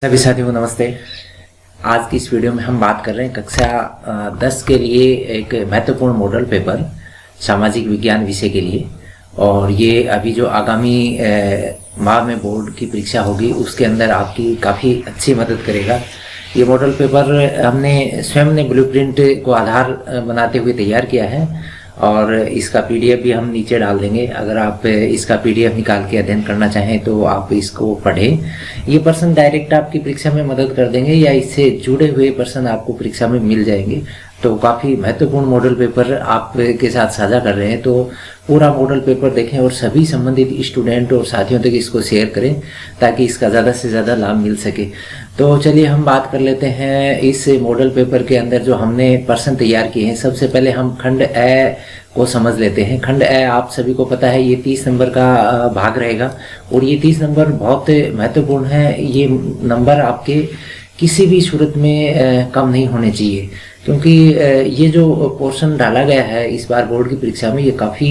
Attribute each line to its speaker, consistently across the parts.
Speaker 1: सभी साथियों को नमस्ते। आज की इस वीडियो में हम बात कर रहे हैं कक्षा 10 के लिए एक महत्वपूर्ण मॉडल पेपर सामाजिक विज्ञान विषय के लिए। और ये अभी जो आगामी माह में बोर्ड की परीक्षा होगी उसके अंदर आपकी काफ़ी अच्छी मदद करेगा। ये मॉडल पेपर हमने स्वयं ने ब्लूप्रिंट को आधार बनाते हुए तैयार किया है और इसका पीडीएफ भी हम नीचे डाल देंगे। अगर आप इसका पीडीएफ निकाल के अध्ययन करना चाहें तो आप इसको पढ़ें। ये पर्सन डायरेक्ट आपकी परीक्षा में मदद कर देंगे या इससे जुड़े हुए पर्सन आपको परीक्षा में मिल जाएंगे। तो काफ़ी महत्वपूर्ण मॉडल पेपर आपके साथ साझा कर रहे हैं, तो पूरा मॉडल पेपर देखें और सभी संबंधित स्टूडेंट और साथियों तक इसको शेयर करें ताकि इसका ज़्यादा से ज़्यादा लाभ मिल सके। तो चलिए हम बात कर लेते हैं इस मॉडल पेपर के अंदर जो हमने प्रश्न तैयार किए हैं। सबसे पहले हम खंड ए को समझ लेते हैं। खंड ए आप सभी को पता है ये 30 नंबर का भाग रहेगा और ये 30 नंबर बहुत महत्वपूर्ण है। ये नंबर आपके किसी भी सूरत में कम नहीं होने चाहिए, क्योंकि ये जो पोर्शन डाला गया है इस बार बोर्ड की परीक्षा में ये काफ़ी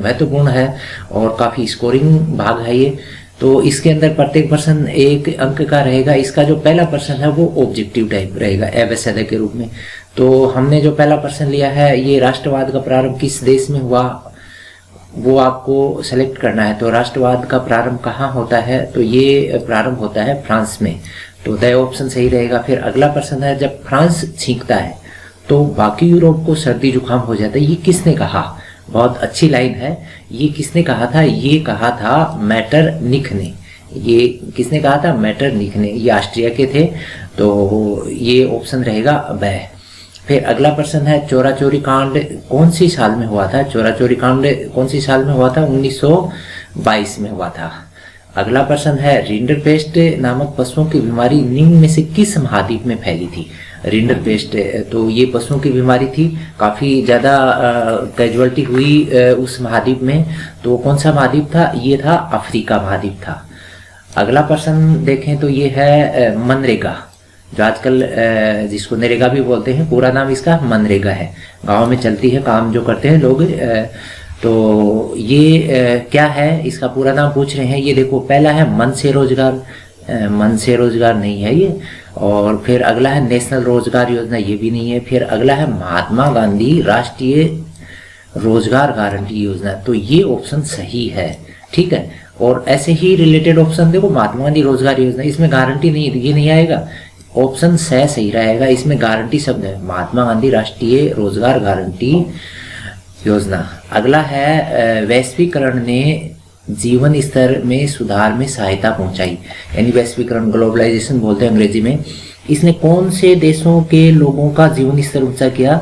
Speaker 1: महत्वपूर्ण है और काफ़ी स्कोरिंग भाग है ये। तो इसके अंदर प्रत्येक प्रश्न एक अंक का रहेगा। इसका जो पहला प्रश्न है वो ऑब्जेक्टिव टाइप रहेगा एबेसेडे के रूप में। तो हमने जो पहला प्रश्न लिया है ये राष्ट्रवाद का प्रारंभ किस देश में हुआ वो आपको सेलेक्ट करना है। तो राष्ट्रवाद का प्रारंभ कहाँ होता है, तो ये प्रारंभ होता है फ्रांस में। तो द ऑप्शन सही रहेगा। फिर अगला प्रश्न है जब फ्रांस छींकता है तो बाकी यूरोप को सर्दी जुकाम हो जाता है, ये किसने कहा। बहुत अच्छी लाइन है। ये किसने कहा था, ये कहा था मैटरनिख ने। ये किसने कहा था, मैटरनिख ने। ये ऑस्ट्रिया के थे। तो ये ऑप्शन रहेगा ब। फिर अगला प्रश्न है चोरा चोरी कांड कौन सी साल में हुआ था। चोरा चोरी कांड कौन सी साल में हुआ था, 1922 में हुआ था। अगला प्रश्न है रिंडरपेस्ट नामक पशुओं की बीमारी निम्न में से किस महाद्वीप में फैली थी। रिंडरपेस्ट तो ये पशुओं की बीमारी थी, काफ़ी ज़्यादा कैजुअलिटी हुई उस महाद्वीप में। तो कौन सा महाद्वीप था, ये था अफ्रीका महाद्वीप था। अगला प्रश्न देखें तो ये है मनरेगा, जो आजकल जिसको नरेगा भी बोलते हैं, पूरा नाम इसका मनरेगा है। गाँव में चलती है, काम जो करते हैं लोग। तो ये क्या है, इसका पूरा नाम पूछ रहे हैं। ये देखो पहला है मन से रोजगार, मन से रोजगार नहीं है ये। और फिर अगला है नेशनल रोजगार योजना, ये भी नहीं है। फिर अगला है महात्मा गांधी राष्ट्रीय रोजगार गारंटी योजना, तो ये ऑप्शन सही है। ठीक है। और ऐसे ही रिलेटेड ऑप्शन देखो महात्मा गांधी रोजगार योजना, इसमें गारंटी नहीं है, ये नहीं आएगा। ऑप्शन सही रहेगा, इसमें गारंटी शब्द है, महात्मा गांधी राष्ट्रीय रोजगार गारंटी योजना। अगला है वैश्वीकरण ने जीवन स्तर में सुधार में सहायता पहुंचाई, यानी वैश्वीकरण ग्लोबलाइजेशन बोलते हैं अंग्रेजी में। इसने कौन से देशों के लोगों का जीवन स्तर ऊंचा किया,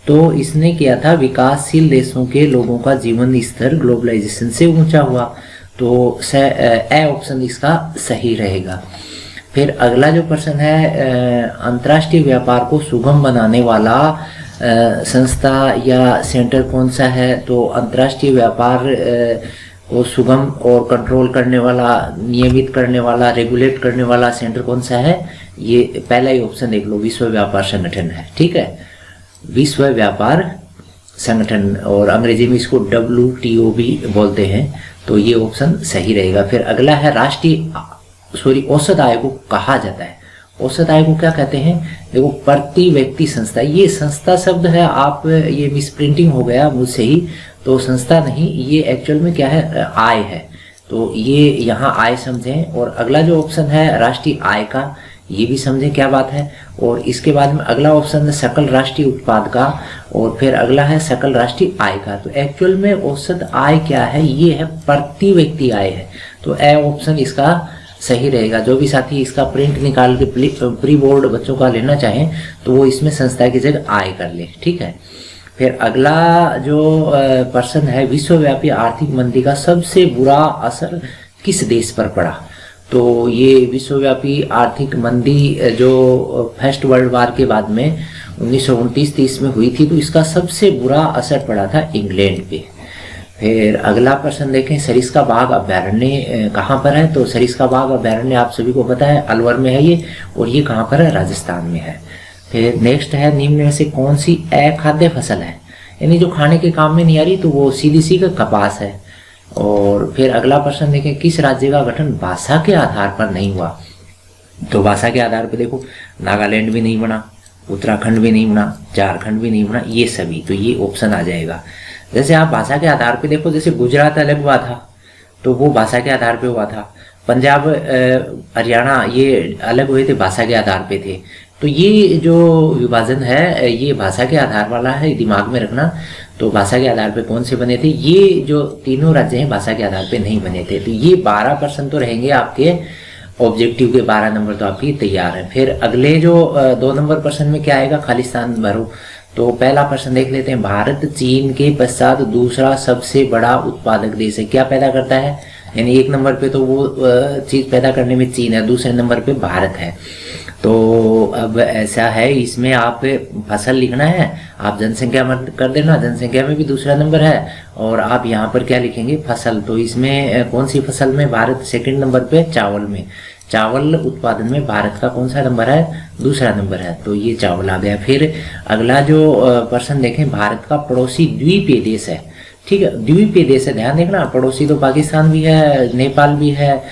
Speaker 1: तो इसने किया था विकासशील देशों के लोगों का जीवन स्तर ग्लोबलाइजेशन से ऊंचा हुआ। तो ए ऑप्शन इसका सही रहेगा। फिर अगला जो प्रश्न है अंतर्राष्ट्रीय व्यापार को सुगम बनाने वाला संस्था या सेंटर कौन सा है। तो अंतर्राष्ट्रीय व्यापार को सुगम और कंट्रोल करने वाला, नियमित करने वाला, रेगुलेट करने वाला सेंटर कौन सा है, ये पहला ही ऑप्शन देख लो, विश्व व्यापार संगठन है। ठीक है, विश्व व्यापार संगठन, और अंग्रेजी में इसको WTO भी बोलते हैं। तो ये ऑप्शन सही रहेगा। फिर अगला है औसत आय को कहा जाता है। औसत आय को क्या कहते हैं, देखो प्रति व्यक्ति संस्था, ये संस्था शब्द है, आप ये मिसप्रिंटिंग हो गया मुझसे ही, तो संस्था नहीं, ये एक्चुअल में क्या है, आय है। तो ये यहाँ आय समझें। और अगला जो ऑप्शन है राष्ट्रीय आय का, ये भी समझें क्या बात है। और इसके बाद में अगला ऑप्शन है सकल राष्ट्रीय उत्पाद का, और फिर अगला है सकल राष्ट्रीय आय का। तो एक्चुअल में औसत आय क्या है, ये है प्रति व्यक्ति आय है। तो ए ऑप्शन इसका सही रहेगा। जो भी साथी इसका प्रिंट निकाल के प्री बोर्ड बच्चों का लेना चाहें तो वो इसमें संस्था की जगह आय कर ले। ठीक है। फिर अगला जो प्रश्न है विश्वव्यापी आर्थिक मंदी का सबसे बुरा असर किस देश पर पड़ा। तो ये विश्वव्यापी आर्थिक मंदी जो फर्स्ट वर्ल्ड वार के बाद में 1929-30 में हुई थी, तो इसका सबसे बुरा असर पड़ा था इंग्लैंड पे। फिर अगला प्रश्न देखें सरिस्का बाघ अभ्यारण्य कहाँ पर है। तो सरिस्का बाघ अभ्यारण्य आप सभी को पता है अलवर में है ये, और ये कहाँ पर है, राजस्थान में है। फिर नेक्स्ट है निम्न में से कौन सी अखाद्य फसल है, यानी जो खाने के काम में नहीं आ रही, तो वो सीधी सी का कपास है। और फिर अगला प्रश्न देखें किस राज्य का गठन भाषा के आधार पर नहीं हुआ। तो भाषा के आधार पे देखो, नागालैंड भी नहीं बना, उत्तराखंड भी नहीं बना, झारखंड भी नहीं बना, ये सभी, तो ये ऑप्शन आ जाएगा। जैसे आप भाषा के आधार पे देखो, जैसे गुजरात अलग हुआ था तो वो भाषा के आधार पे हुआ था, पंजाब हरियाणा ये अलग हुए थे, भाषा के आधार पे थे। तो ये जो विभाजन है ये भाषा के आधार वाला है, दिमाग में रखना। तो भाषा के आधार पे कौन से बने थे, ये जो तीनों राज्य हैं भाषा के आधार पे नहीं बने थे। तो ये 12% तो रहेंगे आपके ऑब्जेक्टिव के, 12 नंबर तो आपकी तैयार है। फिर अगले जो 2 नंबर प्रश्न में क्या आएगा, खाली स्थान भरो। तो पहला प्रश्न देख लेते हैं, भारत चीन के पश्चात दूसरा सबसे बड़ा उत्पादक देश है, क्या पैदा करता है, यानी 1 नंबर पे तो वो चीज पैदा करने में चीन है, दूसरे नंबर पे भारत है। तो अब ऐसा है, इसमें आप फसल लिखना है, आप जनसंख्या मत कर देना, जनसंख्या में भी दूसरा नंबर है, और आप यहाँ पर क्या लिखेंगे, फसल। तो इसमें कौन सी फसल में भारत सेकंड नंबर पे, चावल में, चावल उत्पादन में भारत का कौन सा नंबर है, दूसरा नंबर है। तो ये चावल आ गया। फिर अगला जो प्रश्न देखें, भारत का पड़ोसी द्वीपीय देश है, ठीक है, द्वीपीय देश है, ध्यान देखना, पड़ोसी तो पाकिस्तान भी है, नेपाल भी है,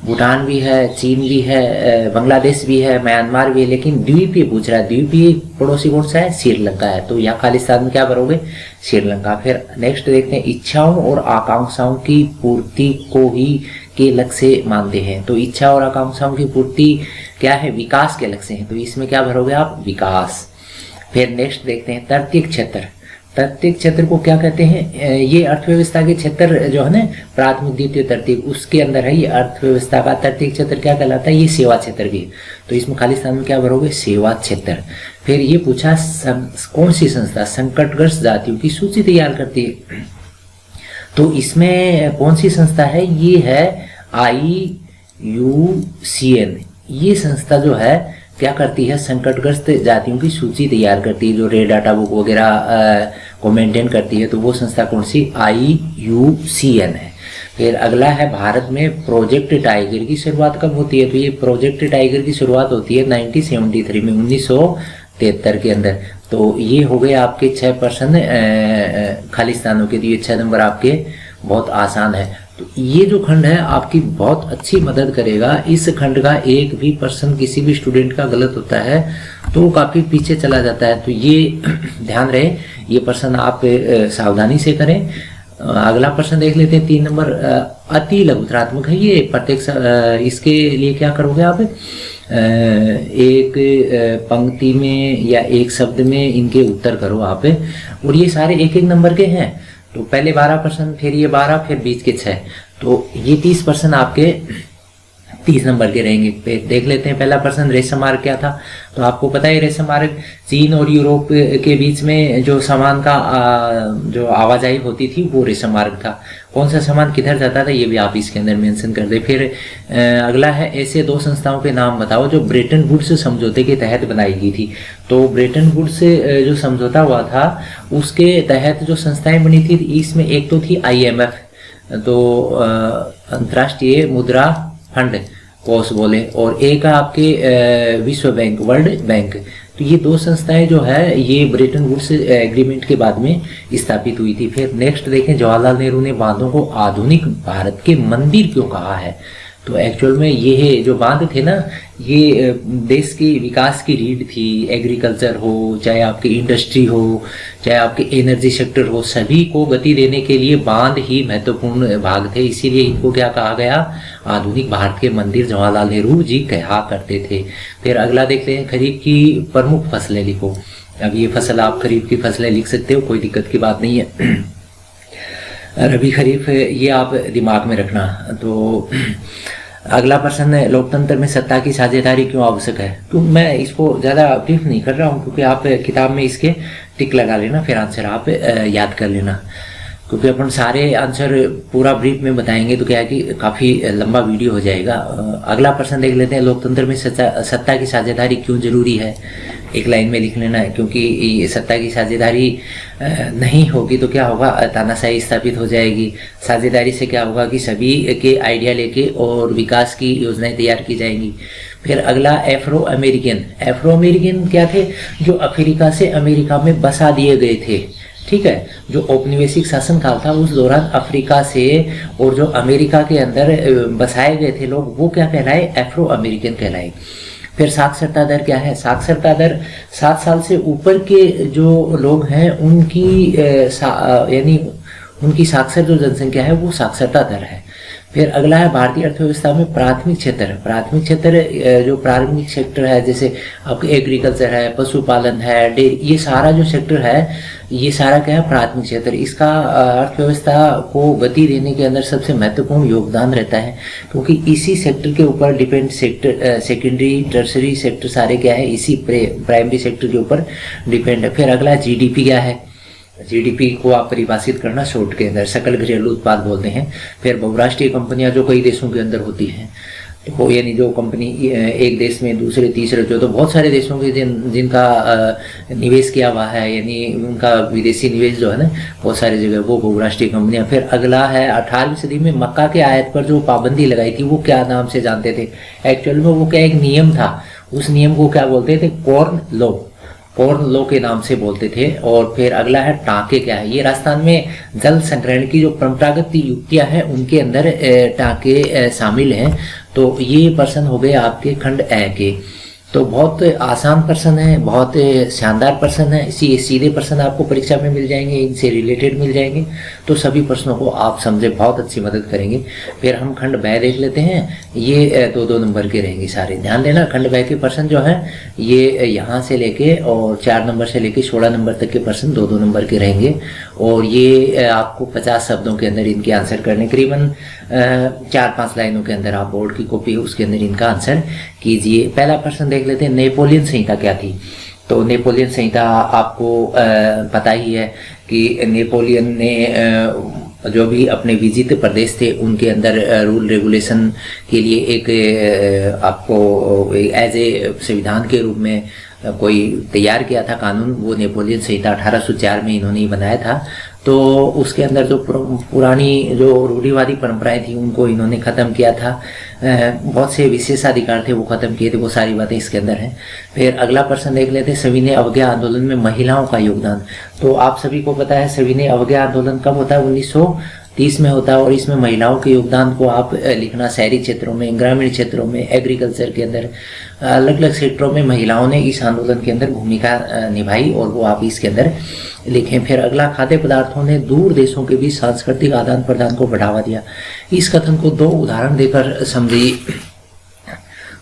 Speaker 1: भूटान भी है, चीन भी है, बांग्लादेश भी है, म्यांमार भी है, लेकिन द्वीपीय पूछ रहा है, द्वीपीय पड़ोसी कौन सा है, श्रीलंका है। तो यहाँ खालिस्तान में क्या भरोगे, श्रीलंका। फिर नेक्स्ट देखते हैं, इच्छाओं और आकांक्षाओं की पूर्ति को ही के लक्ष्य मानते हैं। तो इच्छा और आकांक्षाओं की पूर्ति क्या है, विकास के लक्ष्य हैं, तो इसमें क्या भरोगे आप, विकास। फिर नेक्स्ट देखते हैं, तर्तीय क्षेत्र, तर्तीय क्षेत्र को क्या कहते हैं, ये अर्थव्यवस्था के क्षेत्र जो है ना, प्राथमिक द्वितीय तर्तीय, उसके अंदर है ये अर्थव्यवस्था का। तर्तीय क्षेत्र क्या कहलाता है, ये सेवा क्षेत्र भी, तो इसमें खाली स्थान में क्या भरोगे, सेवा क्षेत्र। फिर ये पूछा कौन सी संस्था संकटग्रस्त जातियों की सूची तैयार करती है, तो इसमें कौन सी संस्था है, ये है IUCN। ये संस्था जो है क्या करती है, संकटग्रस्त जातियों की सूची तैयार करती है, जो रेड डाटा बुक वगैरह को मेंटेन करती है। तो वो संस्था कौन सी, IUCN है। फिर अगला है, भारत में प्रोजेक्ट टाइगर की शुरुआत कब होती है, तो ये प्रोजेक्ट टाइगर की शुरुआत होती है 1973 में, 1973 के अंदर। तो ये हो गए आपके 6% खाली स्थानों के, तो ये 6 नंबर आपके बहुत आसान है। तो ये जो खंड है आपकी बहुत अच्छी मदद करेगा। इस खंड का एक भी प्रश्न किसी भी स्टूडेंट का गलत होता है तो वो काफी पीछे चला जाता है, तो ये ध्यान रहे, ये प्रश्न आप सावधानी से करें। अगला प्रश्न देख लेते हैं, 3 नंबर, अति लघुत्रात्मक है ये प्रत्येक, इसके लिए क्या करोगे आप, एक पंक्ति में या एक शब्द में इनके उत्तर करो आप, और ये सारे 1-1 नंबर के हैं। तो पहले 12 प्रश्न, फिर ये 12, फिर बीच के 6, तो ये 30 प्रश्न आपके 30 नंबर के रहेंगे। देख लेते हैं पहला प्रश्न, रेशम मार्ग क्या था, तो आपको पता है रेशम मार्ग चीन और यूरोप के बीच में जो सामान का जो आवाजाही होती थी वो रेशम मार्ग था। कौन सा सामान किधर जाता था ये भी आप इसके अंदर मेंशन कर दे। फिर अगला है, ऐसे 2 संस्थाओं के नाम बताओ जो ब्रेटन वुड्स समझौते के तहत बनाई गई थी। तो ब्रेटन वुड्स जो समझौता हुआ था उसके तहत जो संस्थाएं बनी थी, इसमें एक तो थी IMF, तो अंतर्राष्ट्रीय मुद्रा फंड कोष बोले, और एक आपके विश्व बैंक, वर्ल्ड बैंक। तो ये 2 संस्थाएं जो है ये ब्रेटन वुड्स एग्रीमेंट के बाद में स्थापित हुई थी। फिर नेक्स्ट देखें, जवाहरलाल नेहरू ने बांधों को आधुनिक भारत के मंदिर क्यों कहा है, तो एक्चुअल में ये है जो बांध थे ना, ये देश की विकास की रीढ़ थी। एग्रीकल्चर हो, चाहे आपकी इंडस्ट्री हो, चाहे आपके एनर्जी सेक्टर हो, सभी को गति देने के लिए बांध ही महत्वपूर्ण भाग थे, इसीलिए इनको क्या कहा गया, आधुनिक भारत के मंदिर जवाहरलाल नेहरू जी कहा करते थे। फिर अगला देखते हैं, खरीफ की प्रमुख फसलें लिखो। अब ये फसल आप खरीफ की फसलें लिख सकते हो, कोई दिक्कत की बात नहीं है। रबी खरीफ ये आप दिमाग में रखना। तो अगला प्रश्न है, लोकतंत्र में सत्ता की साझेदारी क्यों आवश्यक है। तो मैं इसको ज़्यादा ब्रीफ नहीं कर रहा हूँ, क्योंकि आप किताब में इसके टिक लगा लेना, फिर आंसर आप याद कर लेना, क्योंकि अपन सारे आंसर पूरा ब्रीफ में बताएंगे तो क्या है कि काफ़ी लंबा वीडियो हो जाएगा। अगला प्रश्न देख लेते हैं, लोकतंत्र में सत्ता की साझेदारी क्यों जरूरी है। एक लाइन में लिख लेना है, क्योंकि सत्ता की साझेदारी नहीं होगी तो क्या होगा, तानाशाही स्थापित हो जाएगी। साझेदारी से क्या होगा कि सभी के आइडिया लेके और विकास की योजनाएं तैयार की जाएंगी। फिर अगला, एफ्रो अमेरिकन क्या थे, जो अफ्रीका से अमेरिका में बसा दिए गए थे। ठीक है। जो औपनिवेशिक शासन काल था उस दौरान अफ्रीका से और जो अमेरिका के अंदर बसाए गए थे लोग, वो क्या कहलाए, एफ्रो अमेरिकन कहलाए। फिर साक्षरता दर क्या है, साक्षरता दर 7 साल से ऊपर के जो लोग हैं उनकी यानी उनकी साक्षर जो जनसंख्या है वो साक्षरता दर है। फिर अगला है भारतीय अर्थव्यवस्था में प्राथमिक क्षेत्र। प्राथमिक क्षेत्र जो प्राथमिक सेक्टर है, जैसे आपके एग्रीकल्चर है, पशुपालन है, डेयरी, ये सारा जो सेक्टर है ये सारा क्या है, प्राथमिक क्षेत्र। इसका अर्थव्यवस्था को गति देने के अंदर सबसे महत्वपूर्ण योगदान रहता है, क्योंकि इसी सेक्टर के ऊपर depend sector, secondary tertiary sector सारे क्या है, इसी प्राइमरी सेक्टर के ऊपर डिपेंड है। फिर अगला जीडीपी क्या है, जीडीपी को आप परिभाषित करना शॉर्ट के अंदर सकल घरेलू उत्पाद बोलते हैं। फिर बहुराष्ट्रीय कंपनियां जो कई देशों के अंदर होती हैं, तो यानी जो कंपनी एक देश में दूसरे तीसरे जो तो बहुत सारे देशों के जिनका निवेश किया हुआ है, यानी उनका विदेशी निवेश जो है ना बहुत सारी जगह, वो बहुराष्ट्रीय कंपनियां। फिर अगला है 18वीं सदी में मक्का के आयात पर जो पाबंदी लगाई थी वो क्या नाम से जानते थे, एक्चुअल में वो क्या एक नियम था, उस नियम को क्या बोलते थे, कॉर्न लॉ, कॉर्न लॉ के नाम से बोलते थे। और फिर अगला है टांके क्या है, ये राजस्थान में जल संग्रहण की जो परंपरागत युक्तियां हैं उनके अंदर टांके शामिल हैं। तो ये प्रश्न हो गए आपके खंड ए के। तो बहुत आसान प्रश्न है, बहुत शानदार प्रश्न है, इसी सीधे प्रश्न आपको परीक्षा में मिल जाएंगे, इनसे रिलेटेड मिल जाएंगे, तो सभी प्रश्नों को आप समझे बहुत अच्छी मदद करेंगे। फिर हम खंड ब देख लेते हैं, ये 2-2 नंबर के रहेंगे सारे। ध्यान देना, खंड ब के प्रश्न जो है ये यहाँ से लेके और 4 नंबर से लेके 16 नंबर तक के प्रश्न 2-2 नंबर के रहेंगे, और ये आपको 50 शब्दों के अंदर इनके आंसर करने, करीबन 4-5 लाइनों के अंदर आप बोर्ड की कॉपी है उसके अंदर इनका आंसर कीजिए। पहला प्रश्न देख लेते हैं, नेपोलियन संहिता क्या थी। तो नेपोलियन संहिता आपको पता ही है कि नेपोलियन ने जो भी अपने विजित प्रदेश थे उनके अंदर रूल रेगुलेशन के लिए एक आपको एज ए संविधान के रूप में कोई तैयार किया था कानून, वो नेपोलियन संहिता 1804 में इन्होंने ही बनाया था। तो उसके अंदर जो पुरानी जो रूढ़िवादी परंपराएं थी उनको इन्होंने ख़त्म किया था, बहुत से विशेषाधिकार थे वो ख़त्म किए थे, वो सारी बातें इसके अंदर हैं। फिर अगला प्रश्न देख लेते हैं, सविनय अवज्ञा आंदोलन में महिलाओं का योगदान। तो आप सभी को पता है सविनय अवज्ञा आंदोलन कब होता है, 1930 में होता है, और इसमें महिलाओं के योगदान को आप लिखना, शहरी क्षेत्रों में, ग्रामीण क्षेत्रों में, एग्रीकल्चर के अंदर अलग अलग सेक्टरों में महिलाओं ने इस आंदोलन के अंदर भूमिका निभाई, और वो आप इसके अंदर लिखें। फिर अगला, खाद्य पदार्थों ने दूर देशों के बीच सांस्कृतिक आदान प्रदान को बढ़ावा दिया। इस कथन को 2 उदाहरण देकर समझिए।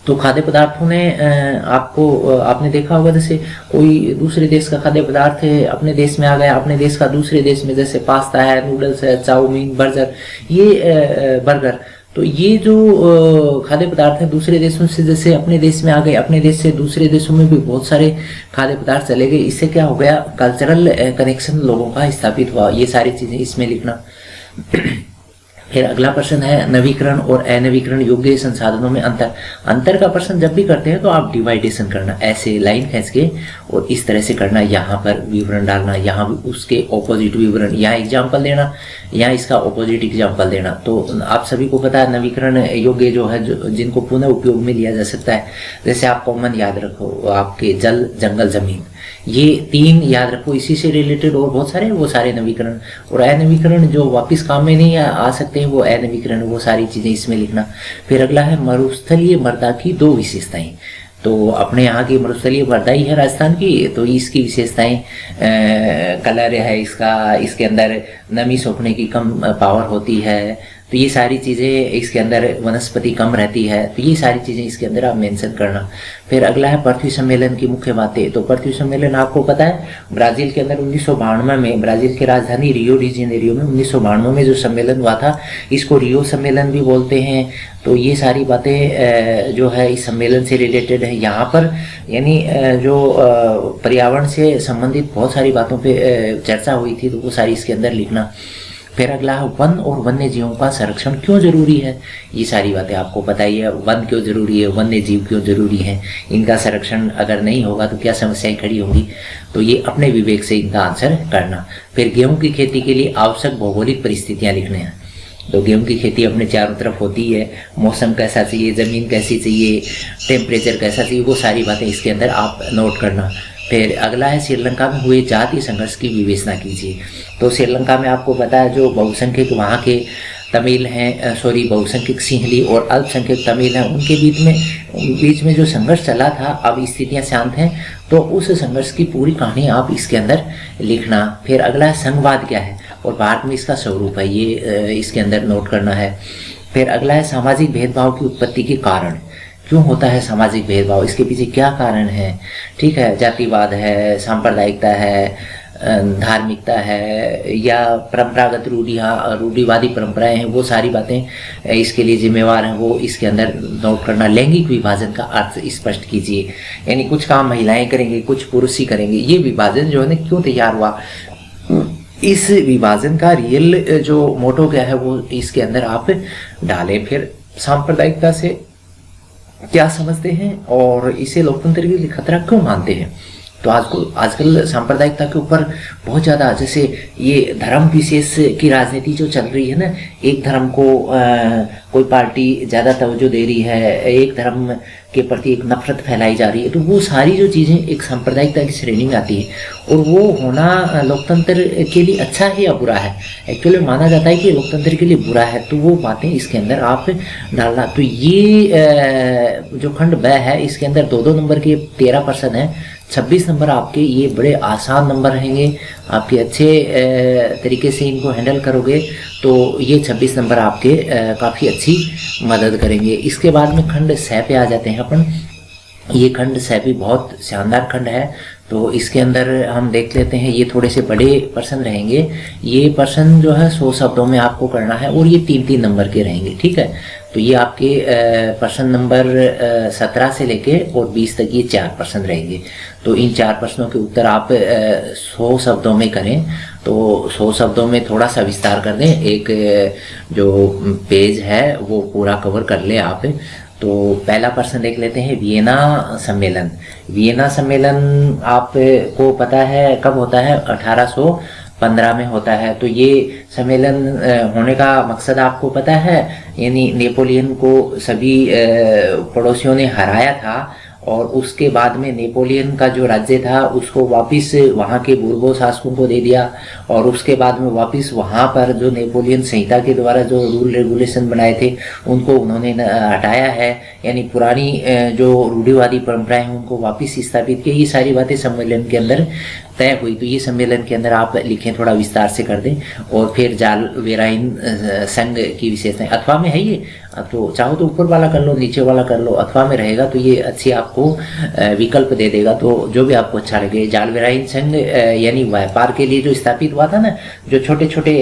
Speaker 1: तो खाद्य पदार्थों ने आपने देखा होगा, जैसे कोई दूसरे देश का खाद्य पदार्थ है अपने देश में आ गया, अपने देश का दूसरे देश में, जैसे पास्ता है, नूडल्स है, चाउमीन, बर्गर, तो ये जो खाद्य पदार्थ है दूसरे देशों से जैसे अपने देश में आ गए, अपने देश से दूसरे देशों में भी बहुत सारे खाद्य पदार्थ चले गए। इससे क्या हो गया, कल्चरल कनेक्शन लोगों का स्थापित हुआ। ये सारी चीजें इसमें लिखना। फिर अगला प्रश्न है, नवीकरण और अनवीकरण योग्य संसाधनों में अंतर का प्रश्न जब भी करते हैं तो आप डिवाइडेशन करना, ऐसे लाइन खींच के और इस तरह से करना, यहाँ पर विवरण डालना, यहाँ भी उसके ऑपोजिट विवरण, यहाँ एग्जाम्पल देना, यहाँ इसका ऑपोजिट एग्जाम्पल देना। तो आप सभी को पता है नवीकरण योग्य जो है जिनको पुनः उपयोग में लिया जा सकता है, जैसे आप कॉमन याद रखो, आपके जल, जंगल, जमीन, ये 3 याद रखो। इसी से रिलेटेड और बहुत सारे, वो सारे नवीकरण। और अनवीकरण जो वापस काम में नहीं आ सकते हैं वो अनवीकरण, वो सारी चीजें इसमें लिखना। फिर अगला है, मरुस्थलीय मृदा की 2 विशेषताएं। तो अपने यहाँ की मरुस्थलीय मृदा ही है राजस्थान की, तो इसकी विशेषताएं, कलर है इसका, इसके अंदर नमी सोखने की कम पावर होती है, तो ये सारी चीज़ें इसके अंदर, वनस्पति कम रहती है, तो ये सारी चीज़ें इसके अंदर आप मेंशन करना। फिर अगला है, पृथ्वी सम्मेलन की मुख्य बातें। तो पृथ्वी सम्मेलन आपको पता है ब्राजील के अंदर 1992 में, ब्राजील की राजधानी रियो डी जेनेरियो में 1992 में जो सम्मेलन हुआ था, इसको रियो सम्मेलन भी बोलते हैं। तो ये सारी बातें जो है इस सम्मेलन से रिलेटेड है। यहाँ पर यानी जो पर्यावरण से संबंधित बहुत सारी बातों पे चर्चा हुई थी, तो वो सारी इसके अंदर लिखना। फिर अगला, वन और वन्य जीवों का संरक्षण क्यों जरूरी है। ये सारी बातें आपको पता ही है, वन क्यों जरूरी है, वन्य जीव क्यों जरूरी है, इनका संरक्षण अगर नहीं होगा तो क्या समस्याएं खड़ी होंगी। तो ये अपने विवेक से इनका आंसर करना। फिर गेहूं की खेती के लिए आवश्यक भौगोलिक परिस्थितियां लिखने हैं। तो गेहूं की खेती अपने चारों तरफ होती है, मौसम कैसा चाहिए, ज़मीन कैसी चाहिए, टेम्परेचर कैसा चाहिए, वो सारी बातें इसके अंदर आप नोट करना। फिर अगला है श्रीलंका में हुए जातीय संघर्ष की विवेचना कीजिए। तो श्रीलंका में आपको पता है जो बहुसंख्यक वहाँ के तमिल हैं, बहुसंख्यक सिंहली और अल्पसंख्यक तमिल हैं, उनके बीच में जो संघर्ष चला था, अब स्थितियां शांत हैं, तो उस संघर्ष की पूरी कहानी आप इसके अंदर लिखना। फिर अगला है संघवाद क्या है और भारत में इसका स्वरूप है, ये इसके अंदर नोट करना है। फिर अगला है सामाजिक भेदभाव की उत्पत्ति के कारण, क्यों होता है सामाजिक भेदभाव, इसके पीछे क्या कारण है, ठीक है, जातिवाद है, सांप्रदायिकता है, धार्मिकता है या परंपरागत रूढ़िवादी परंपराएं हैं, वो सारी बातें इसके लिए जिम्मेवार हैं, वो इसके अंदर नोट करना। लैंगिक विभाजन का अर्थ स्पष्ट कीजिए, यानी कुछ काम महिलाएं करेंगे, कुछ पुरुष ही करेंगे, ये विभाजन जो है ना क्यों तैयार हुआ, इस विभाजन का रियल जो मोटो क्या है वो इसके अंदर आप डालें। फिर सांप्रदायिकता से क्या समझते हैं और इसे लोकतंत्र के लिए खतरा क्यों मानते हैं। तो आजकल सांप्रदायिकता के ऊपर बहुत ज़्यादा, जैसे ये धर्म विशेष की राजनीति जो चल रही है ना, एक धर्म को कोई पार्टी ज़्यादा तवज्जो दे रही है, एक धर्म के प्रति एक नफरत फैलाई जा रही है, तो वो सारी जो चीज़ें एक सांप्रदायिकता की श्रेणी में आती है। और वो होना लोकतंत्र के लिए अच्छा है या बुरा है, एक्चुअली माना जाता है कि लोकतंत्र के लिए बुरा है, तो वो बातें इसके अंदर आप डालना। तो ये जो खंड ब है इसके अंदर 2-2 नंबर के 13 प्रश्न है, 26 नंबर आपके ये बड़े आसान नंबर रहेंगे, आपके अच्छे तरीके से इनको हैंडल करोगे तो ये 26 नंबर आपके काफ़ी अच्छी मदद करेंगे। इसके बाद में खंड स पे आ जाते हैं अपन। ये खंड स भी बहुत शानदार खंड है, तो इसके अंदर हम देख लेते हैं। ये थोड़े से बड़े प्रश्न रहेंगे, ये प्रश्न जो है 100 शब्दों में आपको करना है और ये 3-3 नंबर के रहेंगे, ठीक है। तो ये आपके प्रश्न नंबर 17 से लेके और 20 तक ये 4 प्रश्न रहेंगे। तो इन 4 प्रश्नों के उत्तर आप 100 शब्दों में करें, तो 100 शब्दों में थोड़ा सा विस्तार कर दें, एक जो पेज है वो पूरा कवर कर ले आप। तो पहला प्रश्न देख लेते हैं, वियना सम्मेलन। वियना सम्मेलन आपको पता है कब होता है, 1815 में होता है। तो ये सम्मेलन होने का मकसद आपको पता है, यानी नेपोलियन को सभी पड़ोसियों ने हराया था और उसके बाद में नेपोलियन का जो राज्य था उसको वापस वहाँ के बूर्बो शासकों को दे दिया और उसके बाद में वापस वहाँ पर जो नेपोलियन संहिता के द्वारा जो रूल रेगुलेशन बनाए थे उनको उन्होंने हटाया है, यानी पुरानी जो रूढ़िवादी परंपराएं हैं उनको वापस स्थापित किया। ये सारी बातें सम्मेलन के अंदर तय हुई। तो ये सम्मेलन के अंदर आप लिखें, थोड़ा विस्तार से कर दें। और फिर जाल वेराइन संघ की विशेषताएं अथवा में है ये, तो चाहो तो ऊपर वाला कर लो, नीचे वाला कर लो, अथवा में रहेगा तो ये अच्छी आपको विकल्प दे देगा, तो जो भी आपको अच्छा लगे। जाल वेराइन संघ यानी व्यापार के लिए जो स्थापित हुआ था ना, जो छोटे छोटे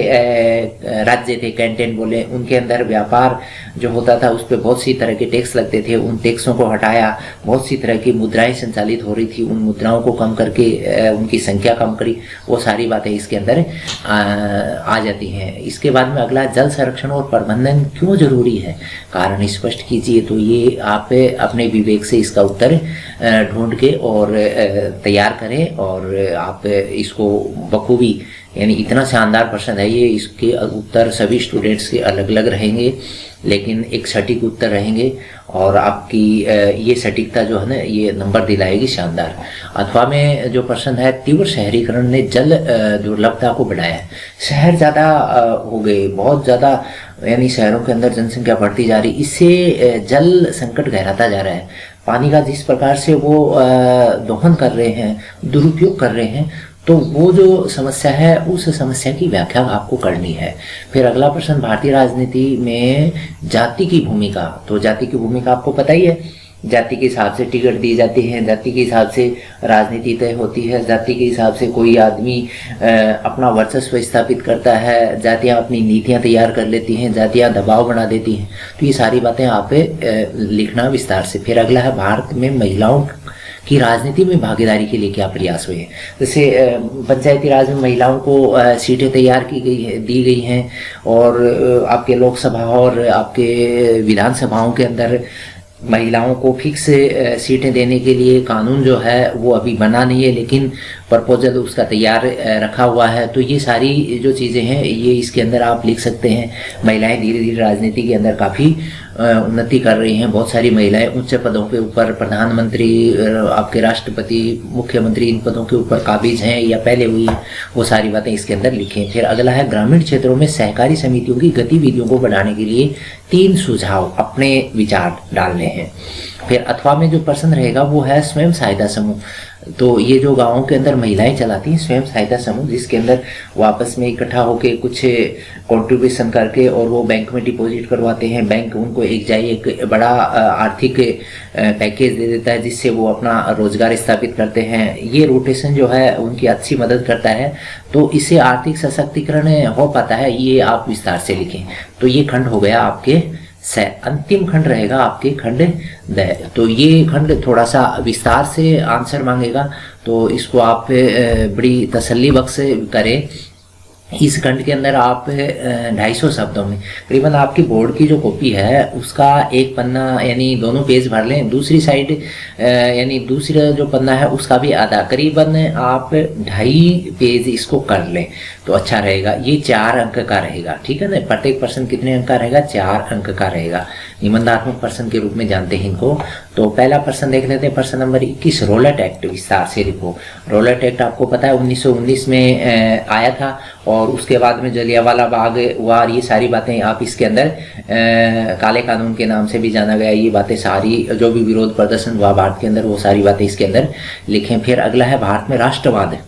Speaker 1: राज्य थे, कैंटेन बोले, उनके अंदर व्यापार जो होता था उस पर बहुत सी तरह के टैक्स लगते थे, उन टैक्सों को हटाया। बहुत सी तरह की मुद्राएं संचालित हो रही थी, उन मुद्राओं को कम करके उनकी संख्या कम करी। वो सारी बातें इसके अंदर आ जाती हैं। इसके बाद में अगला, जल संरक्षण और प्रबंधन क्यों जरूरी है, कारण स्पष्ट कीजिए। तो ये आप अपने विवेक से इसका उत्तर ढूंढ के और तैयार करें और आप इसको बखूबी, यानी इतना शानदार प्रश्न है ये, इसके उत्तर सभी स्टूडेंट्स के अलग अलग रहेंगे लेकिन एक सटीक उत्तर रहेंगे और आपकी ये सटीकता जो है ना ये नंबर दिलाएगी शानदार। अथवा में जो प्रश्न है, तीव्र शहरीकरण ने जल दुर्लभता को बढ़ाया है। शहर ज़्यादा हो गए, बहुत ज़्यादा, यानी शहरों के अंदर जनसंख्या बढ़ती जा रही, इससे जल संकट गहराता जा रहा है। पानी का जिस प्रकार से वो दोहन कर रहे हैं, दुरुपयोग कर रहे हैं, तो वो जो समस्या है उस समस्या की व्याख्या आपको करनी है। फिर अगला प्रश्न, भारतीय राजनीति में जाति की भूमिका। तो जाति की भूमिका आपको पता ही है, जाति के हिसाब से टिकट दी जाती है, जाति के हिसाब से राजनीति तय होती है, जाति के हिसाब से कोई आदमी अपना वर्चस्व स्थापित करता है, जातियाँ अपनी नीतियाँ तैयार कर लेती हैं, जातियाँ दबाव बना देती हैं। तो ये सारी बातें आप लिखना विस्तार से। फिर अगला है, भारत में महिलाओं की राजनीति में भागीदारी के लिए क्या प्रयास हुए हैं। जैसे पंचायती राज में महिलाओं को सीटें तैयार की गई है, दी गई हैं, और आपके लोकसभा और आपके विधानसभाओं के अंदर महिलाओं को फिक्स सीटें देने के लिए कानून जो है वो अभी बना नहीं है, लेकिन प्रपोजल उसका तैयार रखा हुआ है। तो ये सारी जो चीज़ें हैं ये इसके अंदर आप लिख सकते हैं। महिलाएं धीरे धीरे राजनीति के अंदर काफ़ी उन्नति कर रही हैं। बहुत सारी महिलाएं उच्च पदों के ऊपर, प्रधानमंत्री, आपके राष्ट्रपति, मुख्यमंत्री, इन पदों के ऊपर काबिज हैं या पहले हुई, वो सारी बातें इसके अंदर लिखें। फिर अगला है ग्रामीण क्षेत्रों में सहकारी समितियों की गतिविधियों को बढ़ाने के लिए 3 सुझाव, अपने विचार डालने हैं। फिर अथवा में जो प्रश्न रहेगा वो है स्वयं सहायता समूह। तो ये जो गाँवों के अंदर महिलाएं चलाती हैं स्वयं सहायता समूह, जिसके अंदर वो आपस में इकट्ठा होकर कुछ कंट्रीब्यूशन करके और वो बैंक में डिपॉजिट करवाते हैं। बैंक उनको एक बड़ा आर्थिक पैकेज दे देता है, जिससे वो अपना रोजगार स्थापित करते हैं। ये रोटेशन जो है उनकी अच्छी मदद करता है, तो इससे आर्थिक सशक्तिकरण हो पाता है। ये आप विस्तार से लिखें। तो ये खंड हो गया आपके अंतिम खंड रहेगा आपके खंड द। तो ये खंड थोड़ा सा विस्तार से आंसर मांगेगा, तो इसको आप बड़ी तसल्ली बख्श करें। इस खंड के अंदर आप 250 शब्दों में करीबन आपकी बोर्ड की जो कॉपी है उसका एक पन्ना यानी दोनों पेज भर लें, दूसरी साइड यानी दूसरा जो पन्ना है उसका भी आधा, करीबन आप 2.5 पेज इसको कर लें तो अच्छा रहेगा। ये 4 अंक का रहेगा, ठीक है ना। प्रत्येक प्रश्न कितने अंक का रहेगा? 4 अंक का रहेगा। निबंधात्मक प्रश्न के रूप में जानते हैं इनको। तो पहला प्रश्न देख लेते हैं, प्रश्न नंबर 21, रौलट एक्ट विस्तार से लिखो। रौलट एक्ट आपको पता है 1919 में आया था, और उसके बाद में जलियांवाला बाग हुआ। ये सारी बातें आप इसके अंदर काले कानून के नाम से भी जाना गया। ये बातें सारी जो भी विरोध प्रदर्शन हुआ भारत के अंदर, वो सारी बातें इसके अंदर लिखें। फिर अगला है भारत में राष्ट्रवाद।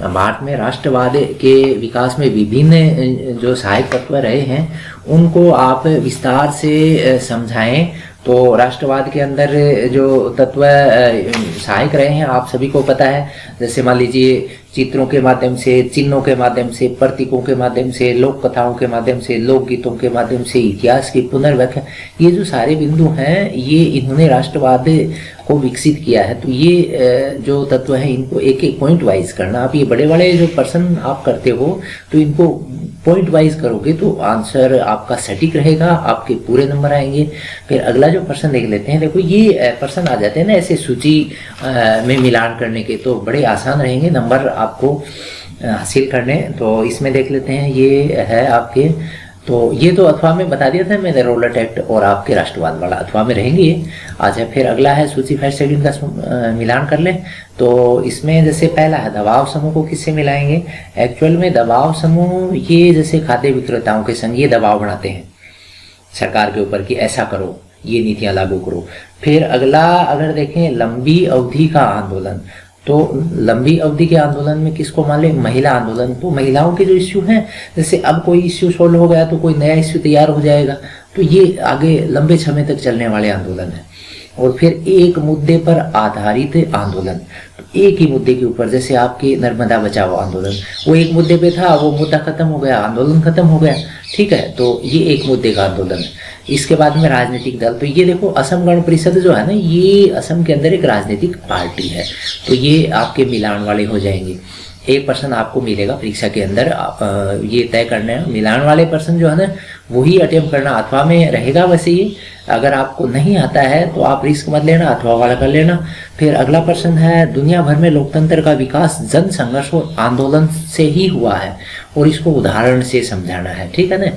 Speaker 1: भारत में राष्ट्रवाद के विकास में विभिन्न जो सहायक तत्व रहे हैं उनको आप विस्तार से समझाएं। तो राष्ट्रवाद के अंदर जो तत्व सहायक रहे हैं आप सभी को पता है, जैसे मान लीजिए चित्रों के माध्यम से, चिन्हों के माध्यम से, प्रतीकों के माध्यम से, लोक कथाओं के माध्यम से, लोकगीतों के माध्यम से, इतिहास की पुनर्व्याख्या, ये जो सारे बिंदु हैं ये इन्होंने राष्ट्रवाद को विकसित किया है। तो ये जो तत्व है इनको एक एक पॉइंट वाइज करना। आप ये बड़े बड़े जो प्रश्न आप करते हो तो इनको पॉइंट वाइज करोगे तो आंसर आपका सटीक रहेगा, आपके पूरे नंबर आएंगे। फिर अगला जो प्रश्न देख लेते हैं। देखो ये प्रश्न आ जाते हैं ना ऐसे सूची में मिलान करने के, तो बड़े आसान रहेंगे नंबर आपको हासिल करने। तो इसमें देख लेते हैं, ये है आपके, तो ये तो अथवा में बता दिया था मैंने, रौलट एक्ट और आपके राष्ट्रवाद वाला अथवा में रहेंगे। अच्छा, फिर अगला है सूची फर्स्ट सेकंड का मिलान कर लें। तो इसमें जैसे पहला है दबाव समूह को किससे मिलाएंगे? एक्चुअल में दबाव समूह ये जैसे खाद्य विक्रेताओं के संग ये दबाव बनाते हैं सरकार के ऊपर कि ऐसा करो, ये नीतियां लागू करो। फिर अगला अगर देखें लंबी अवधि का आंदोलन, तो लंबी अवधि के आंदोलन में किसको मान ले? महिला आंदोलन। तो महिलाओं के जो इश्यू हैं, जैसे अब कोई इश्यू सोल्व हो गया तो कोई नया इश्यू तैयार हो जाएगा, तो ये आगे लंबे समय तक चलने वाले आंदोलन है। और फिर एक मुद्दे पर आधारित आंदोलन, तो एक ही मुद्दे के ऊपर, जैसे आपके नर्मदा बचाओ आंदोलन, वो एक मुद्दे पे था, वो मुद्दा खत्म हो गया, आंदोलन खत्म हो गया, ठीक है। तो ये एक मुद्दे का आंदोलन है। इसके बाद में राजनीतिक दल, तो ये देखो असम गण परिषद जो है ना, ये असम के अंदर एक राजनीतिक पार्टी है, तो ये आपके मिलान वाले हो जाएंगे। एक प्रश्न आपको मिलेगा परीक्षा के अंदर, ये तय करना है मिलान वाले प्रश्न जो है ना वही अटेम्प्ट करना। अथवा में रहेगा वैसे ही, अगर आपको नहीं आता है तो आप रिस्क मत लेना, अथवा वाला कर लेना। फिर अगला प्रश्न है दुनिया भर में लोकतंत्र का विकास जन संघर्ष और आंदोलन से ही हुआ है, और इसको उदाहरण से समझाना है, ठीक है ना।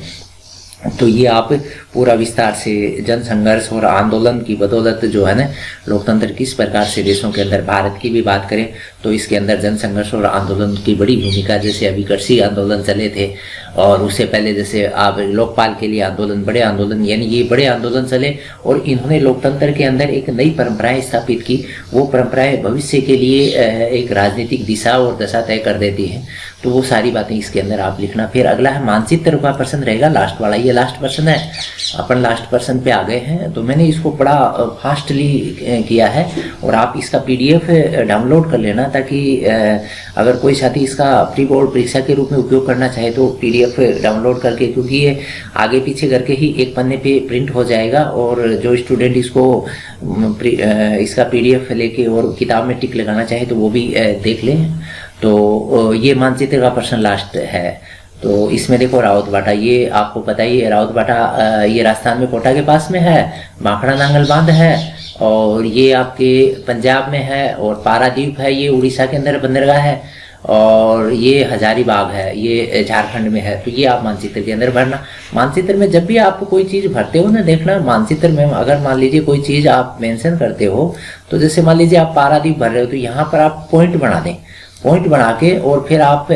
Speaker 1: तो ये आप पूरा विस्तार से जन संघर्ष और आंदोलन की बदौलत जो है ना लोकतंत्र किस प्रकार से देशों के अंदर, भारत की भी बात करें तो इसके अंदर जन संघर्ष और आंदोलन की बड़ी भूमिका। जैसे अभी कृषि आंदोलन चले थे, और उससे पहले जैसे आप लोकपाल के लिए आंदोलन, बड़े आंदोलन, यानी ये बड़े आंदोलन चले और इन्होंने लोकतंत्र के अंदर एक नई परंपराएं स्थापित की। वो परंपराएं भविष्य के लिए एक राजनीतिक दिशा और दशा तय कर देती हैं। तो वो सारी बातें इसके अंदर आप लिखना। फिर अगला है मानचित्र का प्रश्न रहेगा, लास्ट वाला। ये लास्ट प्रश्न है, अपन लास्ट प्रश्न पे आ गए हैं। तो मैंने इसको बड़ा फास्टली किया है, और आप इसका PDF डाउनलोड कर लेना, ताकि अगर कोई साथी इसका प्री बोर्ड परीक्षा के रूप में उपयोग करना चाहे तो PDF डाउनलोड करके, क्योंकि ये आगे पीछे करके ही एक पन्ने पे प्रिंट हो जाएगा, और जो स्टूडेंट इसको इसका PDF लेके और किताब में टिक लगाना चाहे तो वो भी देख लें। तो ये मानचित्र का प्रश्न लास्ट है। तो इसमें देखो रावत बाटा, ये आपको पता ही है, रावत बाटा ये राजस्थान में कोटा के पास में है, भाखड़ा नांगल बांध है, और ये आपके पंजाब में है, और पारादीप है ये उड़ीसा के अंदर बंदरगाह है, और ये हजारीबाग है, ये झारखंड में है। तो ये आप मानचित्र के अंदर भरना। मानचित्र में जब भी आप कोई चीज़ भरते हो ना, देखना मानचित्र में अगर मान लीजिए कोई चीज़ आप मेंशन करते हो, तो जैसे मान लीजिए आप पारादीप भर रहे हो, तो यहाँ पर आप पॉइंट बना दें। पॉइंट बना के और फिर आप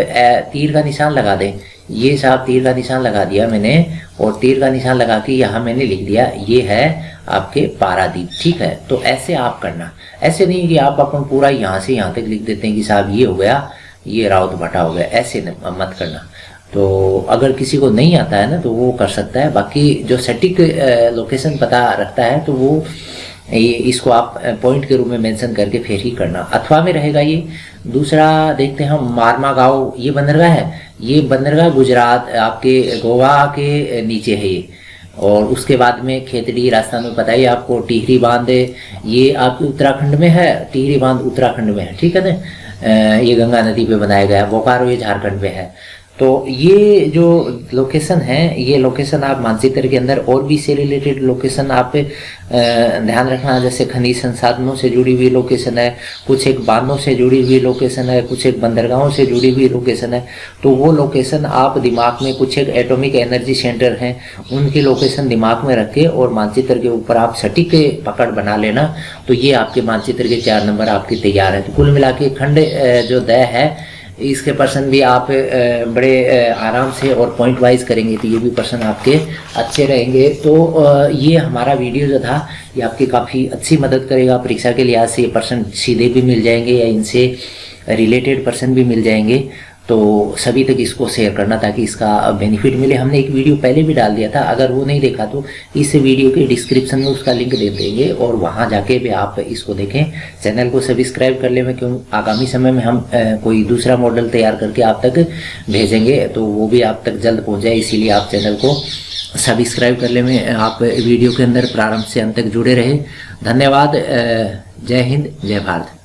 Speaker 1: तीर का निशान लगा दें। ये साहब तीर का निशान लगा दिया मैंने, और तीर का निशान लगा के यहाँ मैंने लिख दिया ये है आपके पारादीप। ठीक है, तो ऐसे आप करना। ऐसे नहीं कि आप अपन पूरा यहाँ से यहाँ तक लिख देते हैं कि साहब ये हो गया, ये राउत भट्टा हो गया, ऐसे मत करना। तो अगर किसी को नहीं आता है ना तो वो कर सकता है। बाकी जो सटीक लोकेशन पता रखता है तो वो इसको आप पॉइंट के रूप में मेंशन करके फिर ही करना। अथवा में रहेगा ये। दूसरा देखते हैं हम, मारमा गाँव, ये बंदरगाह है। ये बंदरगाह गुजरात आपके गोवा के नीचे है ये। और उसके बाद में खेतड़ी राजस्थान में पता ही आपको, टिहरी बांध ये आपके उत्तराखंड में है, टिहरी बांध उत्तराखंड में है। ठीक है ना, ये गंगा नदी पे बनाया गया है। बोकारो ये झारखंड में है। तो ये जो लोकेशन है, ये लोकेशन आप मानचित्र के अंदर और भी से रिलेटेड लोकेशन आप ध्यान रखना। जैसे खनिज संसाधनों से जुड़ी हुई लोकेशन है, कुछ एक बांधों से जुड़ी हुई लोकेशन है, कुछ एक बंदरगाहों से जुड़ी हुई लोकेशन है। तो वो लोकेशन आप दिमाग में, कुछ एक एटॉमिक एनर्जी सेंटर हैं उनकी लोकेशन दिमाग में रख के और मानचित्र के ऊपर आप सटीक पकड़ बना लेना। तो ये आपके मानचित्र के 4 नंबर आपके तैयार है। तो कुल मिला के खंड जो द है इसके पर्सन भी आप बड़े आराम से और पॉइंट वाइज करेंगे तो ये भी पर्सन आपके अच्छे रहेंगे। तो ये हमारा वीडियो जो था ये आपकी काफ़ी अच्छी मदद करेगा परीक्षा के लिहाज से। ये पर्सन सीधे भी मिल जाएंगे या इनसे रिलेटेड पर्सन भी मिल जाएंगे। तो सभी तक इसको शेयर करना ताकि इसका बेनिफिट मिले। हमने एक वीडियो पहले भी डाल दिया था, अगर वो नहीं देखा तो इस वीडियो के डिस्क्रिप्शन में उसका लिंक दे देंगे और वहाँ जाके भी आप इसको देखें। चैनल को सब्सक्राइब कर ले में, क्यों आगामी समय में हम कोई दूसरा मॉडल तैयार करके आप तक भेजेंगे तो वो भी आप तक जल्द पहुँच जाए। इसीलिए आप चैनल को सब्सक्राइब कर ले में आप वीडियो के अंदर प्रारंभ से अंत तक जुड़े रहे। धन्यवाद। जय हिंद, जय भारत।